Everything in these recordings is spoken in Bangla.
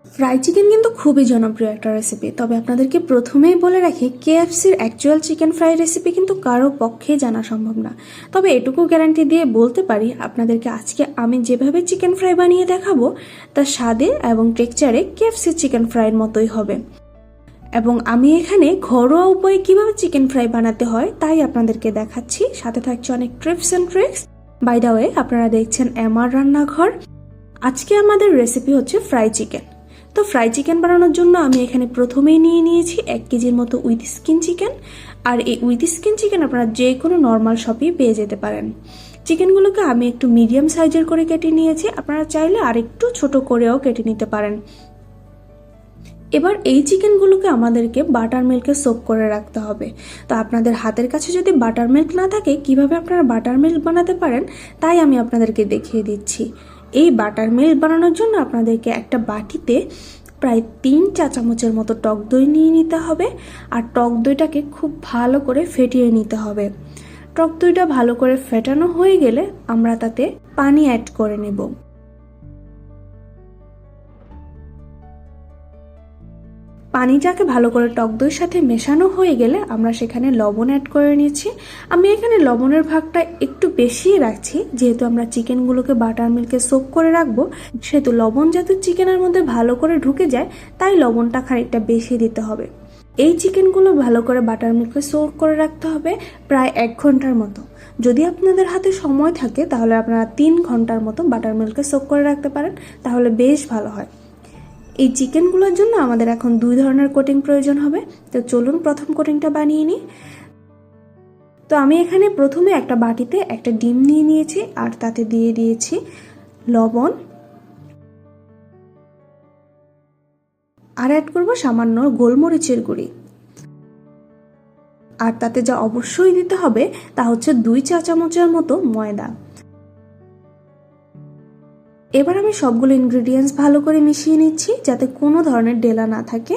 ফ্রাই চিকেন কিন্তু খুবই জনপ্রিয় একটা রেসিপি। তবে আপনাদেরকে প্রথমেই বলে রাখি, কেএফসির অ্যাকচুয়াল চিকেন ফ্রাই রেসিপি কিন্তু কারো পক্ষেই জানা সম্ভব না। তবে এটুকু গ্যারান্টি দিয়ে বলতে পারি, আপনাদেরকে আজকে আমি যেভাবে চিকেন ফ্রাই বানিয়ে দেখাবো তা স্বাদে এবং টেক্সচারে কেএফসির চিকেন ফ্রাইয়ের মতোই হবে। এবং আমি এখানে ঘরোয়া উপায়ে কীভাবে চিকেন ফ্রাই বানাতে হয় তাই আপনাদেরকে দেখাচ্ছি। সাথে থাকছে অনেক tips and tricks. By the way, আপনারা দেখছেন এমআর রান্নাঘর। আজকে আমাদের রেসিপি হচ্ছে ফ্রাই চিকেন। তো ফ্রাই চিকেন বানানোর জন্য আমি এখানে প্রথমেই নিয়ে নিয়েছি 1 কেজির মতো উইথ স্কিন চিকেন। আর এই উইথ স্কিন চিকেন আপনারা যে কোনো নর্মাল শপেই পেয়ে যেতে পারেন। চিকেনগুলোকে আমি একটু মিডিয়াম সাইজের করে কেটে নিয়েছি, আপনারা চাইলে আরেকটু ছোট করেও কেটে নিতে পারেন। এবার এই চিকেনগুলোকে আমাদেরকে বাটার মিল্কে সোক করে রাখতে হবে। তো আপনাদের হাতের কাছে যদি বাটার মিল্ক না থাকে, কিভাবে আপনারা বাটার মিল্ক বানাতে পারেন তাই আমি আপনাদেরকে দেখিয়ে দিচ্ছি। এই বাটার মিল্ক বানানোর জন্য আপনাদেরকে একটা বাটিতে প্রায় 3 চা চামচের মতো টক দই নিয়ে নিতে হবে। আর টক দইটাকে খুব ভালো করে ফেটিয়ে নিতে হবে। টক দইটা ভালো করে ফেটানো হয়ে গেলে আমরা তাতে পানি অ্যাড করে নেব। পানিটাকে ভালো করে টক দইয়ের সাথে মেশানো হয়ে গেলে আমরা সেখানে লবণ অ্যাড করে নিচ্ছি। আমি এখানে লবণের ভাগটা একটু বেশিই রাখছি, যেহেতু আমরা চিকেনগুলোকে বাটার মিল্কে সোক করে রাখবো, সেহেতু লবণ যাতে চিকেনের মধ্যে ভালো করে ঢুকে যায় তাই লবণটা খানিকটা বেশি দিতে হবে। এই চিকেনগুলো ভালো করে বাটার মিল্কে সোক করে রাখতে হবে প্রায় 1 ঘন্টার মতো। যদি আপনাদের হাতে সময় থাকে তাহলে আপনারা 3 ঘন্টার মতো বাটার মিল্কে সোক করে রাখতে পারেন, তাহলে বেশ ভালো হয়। এই চিকেনগুলোর জন্য আমাদের এখন 2 ধরনের কোটিং প্রয়োজন হবে। তো চলুন প্রথম কোটিংটা বানিয়ে নিই। তো আমি এখানে প্রথমে একটা বাটিতে একটা ডিম নিয়ে নিয়েছি আর তাতে দিয়ে দিয়েছি লবণ, আর অ্যাড করব সামান্য গোলমরিচের গুঁড়ি। আর তাতে যা অবশ্যই দিতে হবে তা হচ্ছে 2 চা চামচের মতো ময়দা। এবার আমি সবগুলো ইনগ্রেডিয়েন্টস ভালো করে মিশিয়ে নিচ্ছি যাতে কোনো ধরনের ডেলা না থাকে।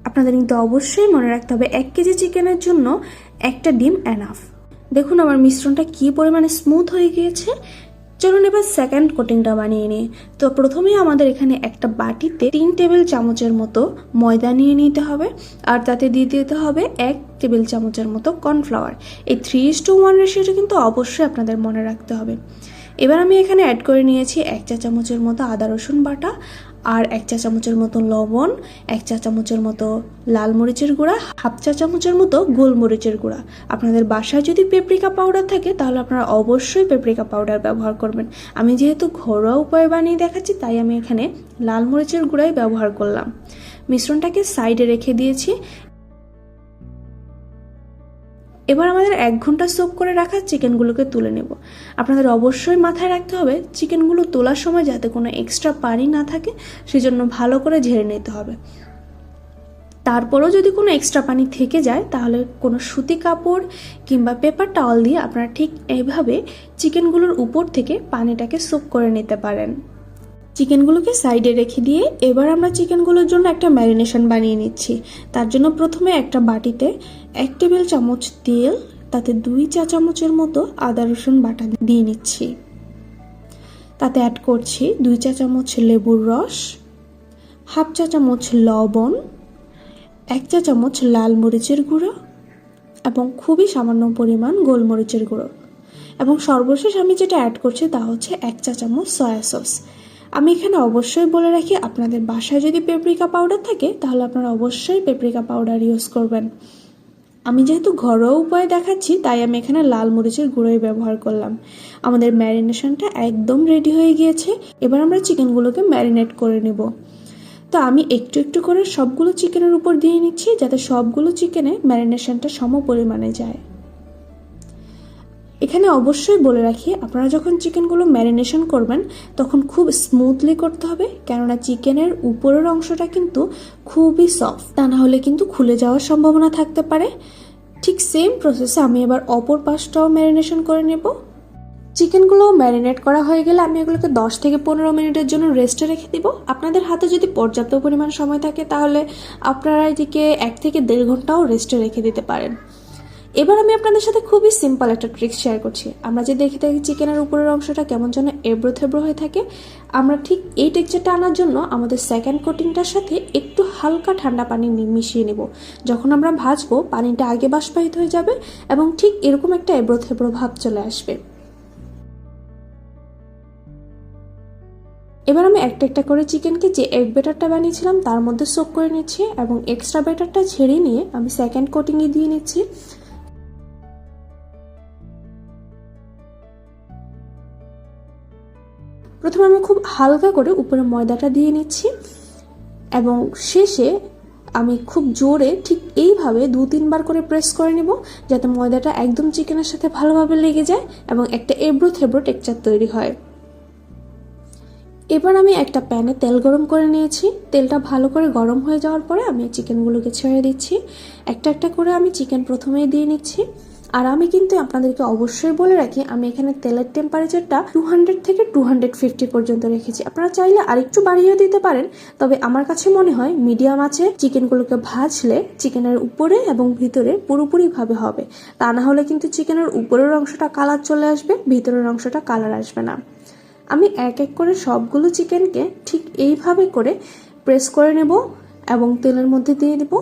আপনাদের কিন্তু অবশ্যই মনে রাখতে হবে 1 কেজি চিকেনের জন্য একটা ডিম এনাফ। দেখুন আমার মিশ্রণটা কি পরিমাণে স্মুথ হয়ে গিয়েছে। চলুন এবার সেকেন্ড কোটিংটা বানিয়ে নিই। তো প্রথমেই আমাদের এখানে একটা বাটিতে 3 টেবিল চামচের মতো ময়দা নিয়ে নিতে হবে। আর তাতে দিয়ে দিতে হবে 1 টেবিল চামচের মতো কর্নফ্লাওয়ার। এই 3:1 রেশিওটা কিন্তু অবশ্যই আপনাদের মনে রাখতে হবে। এবার আমি এখানে অ্যাড করে নিয়েছি 1 চা চামচের মতো আদা রসুন বাটা, আর 1 চা চামচের মতো লবণ, 1 চা চামচের মতো লাল মরিচের গুঁড়া, হাফ চা চামচের মতো গোলমরিচের গুঁড়া। আপনাদের বাসায় যদি পেপরিকা পাউডার থাকে তাহলে আপনারা অবশ্যই পেপরিকা পাউডার ব্যবহার করবেন। আমি যেহেতু ঘরোয়া উপায়ে বানিয়ে দেখাচ্ছি তাই আমি এখানে লাল মরিচের গুঁড়াই ব্যবহার করলাম। মিশ্রণটাকে সাইডে রেখে দিয়েছি। এবার আমাদের 1 ঘন্টা সোক করে রাখা চিকেনগুলোকে তুলে নেব। আপনাদের অবশ্যই মাথায় রাখতে হবে চিকেনগুলো তোলার সময় যাতে কোনো এক্সট্রা পানি না থাকে, সেজন্য ভালো করে ঝেড়ে নিতে হবে। তারপরও যদি কোনো এক্সট্রা পানি থেকে যায় তাহলে কোনো সুতি কাপড় কিংবা পেপার টাওয়াল দিয়ে আপনারা ঠিক এইভাবে চিকেনগুলোর উপর থেকে পানিটাকে সোক করে নিতে পারেন। চিকেনগুলোকে সাইডে রেখে দিয়ে এবার আমরা চিকেনগুলোর জন্য একটা ম্যারিনেশন বানিয়ে নিচ্ছি। তার জন্য প্রথমে একটা বাটিতে 1 টেবিল চামচ তেল, তাতে 2 চা চামচের মতো আদা রসুন বাটা দিয়ে নিচ্ছি। তাতে অ্যাড করছি 2 চা চামচ লেবুর রস, হাফ চা চামচ লবণ, 1 চা চামচ লাল মরিচের গুঁড়ো এবং খুবই সামান্য পরিমাণ গোলমরিচের গুঁড়ো। এবং সর্বশেষ আমি যেটা অ্যাড করছি তা হচ্ছে 1 চা চামচ সয়া সস। আমি এখানে অবশ্যই বলে রাখি, আপনাদের বাসায় যদি পেপরিকা পাউডার থাকে তাহলে আপনারা অবশ্যই পেপরিকা পাউডার ইউজ করবেন। আমি যেহেতু ঘরোয়া উপায়ে দেখাচ্ছি তাই আমি এখানে লাল মরিচের গুঁড়োই ব্যবহার করলাম। আমাদের ম্যারিনেশনটা একদম রেডি হয়ে গিয়েছে। এবার আমরা চিকেনগুলোকে ম্যারিনেট করে নেব। তো আমি একটু একটু করে সবগুলো চিকেনের উপর দিয়ে নিচ্ছি যাতে সবগুলো চিকেনে ম্যারিনেশনটা সম পরিমাণে যায়। এখানে অবশ্যই বলে রাখি, আপনারা যখন চিকেনগুলো ম্যারিনেশন করবেন তখন খুব স্মুথলি করতে হবে, কেননা চিকেনের উপরের অংশটা কিন্তু খুবই সফট, তা না হলে কিন্তু খুলে যাওয়ার সম্ভাবনা থাকতে পারে। ঠিক সেম প্রসেসে আমি এবার অপর পাশটাও ম্যারিনেশন করে নেব। চিকেনগুলো ম্যারিনেট করা হয়ে গেলে আমি এগুলোকে 10 থেকে 15 মিনিটের জন্য রেস্টে রেখে দিব। আপনাদের হাতে যদি পর্যাপ্ত পরিমাণ সময় থাকে তাহলে আপনারা এটিকে 1 থেকে 1.5 ঘন্টাও রেস্টে রেখে দিতে পারেন। এবার আমি আপনাদের সাথে খুবই সিম্পল একটা ট্রিক্স শেয়ার করছি। আমরা যে দেখে থাকি চিকেনের উপরের অংশটা কেমন যেন এবড়ো থেবড়ো হয়ে থাকে, আমরা ঠিক এই টেক্সচারটা আনার জন্য আমাদের সেকেন্ড কোটিংটার সাথে একটু হালকা ঠান্ডা পানি মিশিয়ে নেব। যখন আমরা ভাজবো পানিটা আগে বাষ্পায়িত হয়ে যাবে এবং ঠিক এরকম একটা এবড়ো থেবড়ো ভাব চলে আসবে। এবার আমি একটা একটা করে চিকেনকে যে এগ ব্যাটারটা বানিয়েছিলাম তার মধ্যে সোক করে নিচ্ছি এবং এক্সট্রা ব্যাটারটা ছেড়ে নিয়ে আমি সেকেন্ড কোটিংয়ে দিয়ে নিচ্ছি। প্রথমে আমি খুব হালকা করে উপরে ময়দাটা দিয়ে নিচ্ছি এবং শেষে আমি খুব জোরে ঠিক এইভাবে 2-3 বার করে প্রেস করে নিব, যাতে ময়দাটা একদম চিকেনের সাথে ভালোভাবে লেগে যায় এবং একটা এবড়ো থেবড়ো টেক্সচার তৈরি হয়। এবার আমি একটা প্যানে তেল গরম করে নিয়েছি। তেলটা ভালো করে গরম হয়ে যাওয়ার পরে আমি চিকেনগুলোকে ছেড়ে দিচ্ছি। একটা একটা করে আমি চিকেন প্রথমেই দিয়ে নিচ্ছি। আর আমি কিন্তু আপনাদেরকে অবশ্যই বলে রাখি, আমি এখানে তেলের টেম্পারেচারটা 200 থেকে 250 পর্যন্ত রেখেছি। আপনারা চাইলে আরেকটু বাড়িয়ে দিতে পারেন, তবে আমার কাছে মনে হয় মিডিয়াম আঁচে চিকেনগুলোকে ভাজলে চিকেনের উপরে এবং ভিতরে পুরোপুরিভাবে হবে। তা না হলে কিন্তু চিকেনের উপরের অংশটা কালার চলে আসবে, ভিতরের অংশটা কালার আসবে না। আমি এক এক করে সবগুলো চিকেনকে ঠিক এইভাবে করে প্রেস করে নেব এবং তেলের মধ্যে দিয়ে দেব।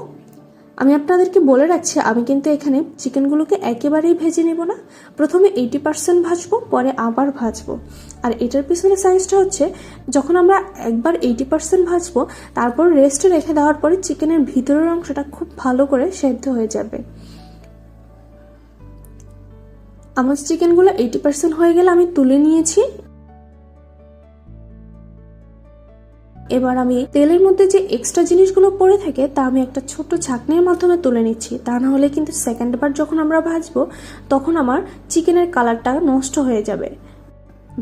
আমি আপনাদেরকে বলে রাখছি, আমি কিন্তু এখানে চিকেনগুলোকে একেবারেই ভেজে নেব না। প্রথমে 80% ভাজবো, পরে আবার ভাজবো। আর এটার পিছনে সাইজটা হচ্ছে, যখন আমরা একবার 80% ভাজবো তারপর রেস্টে রেখে দেওয়ার পরে চিকেনের ভিতরের অংশটা খুব ভালো করে সেদ্ধ হয়ে যাবে। আমার চিকেনগুলো 80% হয়ে গেলে আমি তুলে নিয়েছি। এবার আমি তেলের মধ্যে যে এক্সট্রা জিনিসগুলো পড়ে থাকে তা আমি একটা ছোট ছাঁকনির মাধ্যমে তুলে নিচ্ছি। তা না হলে কিন্তু সেকেন্ড বার যখন আমরা ভাজবো তখন আমার চিকেনের কালারটা নষ্ট হয়ে যাবে।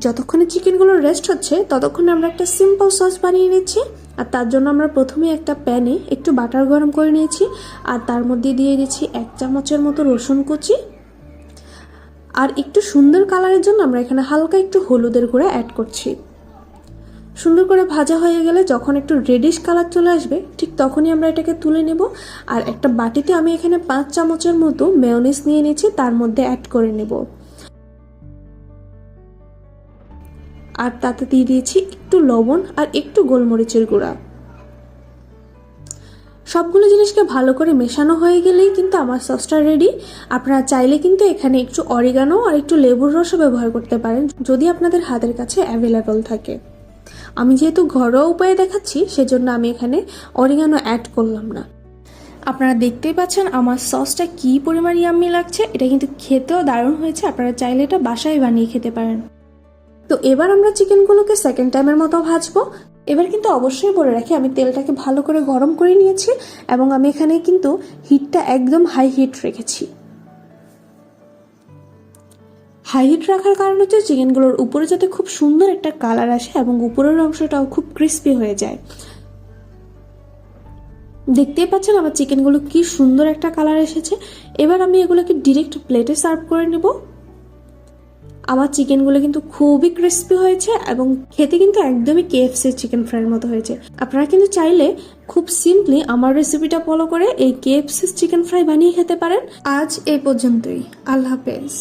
যতক্ষণে চিকেনগুলো রেস্ট হচ্ছে ততক্ষণে আমরা একটা সিম্পল সস বানিয়ে নিচ্ছি। আর তার জন্য আমরা প্রথমে একটা প্যানে একটু বাটার গরম করে নিয়েছি আর তার মধ্যে দিয়ে দিচ্ছি 1 চামচের মতো রসুন কুচি। আর একটু সুন্দর কালারের জন্য আমরা এখানে হালকা একটু হলুদের গুঁড়া অ্যাড করছি। সুন্দর করে ভাজা হয়ে গেলে যখন একটু রেডিশ কালার চলে আসবে ঠিক তখনই আমরা এটাকে তুলে নেব। আর একটা বাটিতে আমি এখানে 5 চামচের মতো মেয়োনিজ নিয়ে নিয়েছি, তার মধ্যে অ্যাড করে নেব। আর তাতে দিয়ে দিয়েছি একটু লবণ আর একটু গোলমরিচের গুঁড়া। সবগুলো জিনিসকে ভালো করে মেশানো হয়ে গেলেই কিন্তু আমার সসটা রেডি। আপনারা চাইলে কিন্তু এখানে একটু অরিগানো আর একটু লেবুর রসও ব্যবহার করতে পারেন, যদি আপনাদের হাতের কাছে অ্যাভেলেবল থাকে। আমি যেহেতু ঘরোয়া উপায়ে দেখাচ্ছি সেজন্য আমি এখানে অরিগানো অ্যাড করলাম না। আপনারা দেখতেই পাচ্ছেন আমার সসটা কি পরিমাণ ইয়াম্মি লাগছে। এটা কিন্তু খেতেও দারুণ হয়েছে, আপনারা চাইলে এটা বাসায় বানিয়ে খেতে পারেন। তো এবার আমরা চিকেনগুলোকে সেকেন্ড টাইমের মতো ভাজবো। এবার কিন্তু অবশ্যই বলে রাখি, আমি তেলটাকে ভালো করে গরম করে নিয়েছি এবং আমি এখানে কিন্তু হিটটা একদম হাই হিট রেখেছি। হাই হিট রাখার কারণ হচ্ছে চিকেনগুলোর উপরে যাতে খুব সুন্দর একটা কালার আসে এবং উপরের অংশটাও খুব ক্রিস্পি হয়ে যায়। দেখতেই পাচ্ছেন আমার চিকেনগুলো কি সুন্দর একটা কালার এসেছে। এবার আমি এগুলোকে ডিরেক্ট প্লেটে সার্ভ করে নেব। আমার চিকেনগুলো কিন্তু খুবই ক্রিস্পি হয়েছে এবং খেতে কিন্তু একদমই কেএফসি চিকেন ফ্রাইয়ের মতো হয়েছে। আপনারা কিন্তু চাইলে খুব সিম্পলি আমার রেসিপিটা ফলো করে এই কেএফসি চিকেন ফ্রাই বানিয়ে খেতে পারেন। আজ এই পর্যন্তই। আল্লাহ হাফেজ।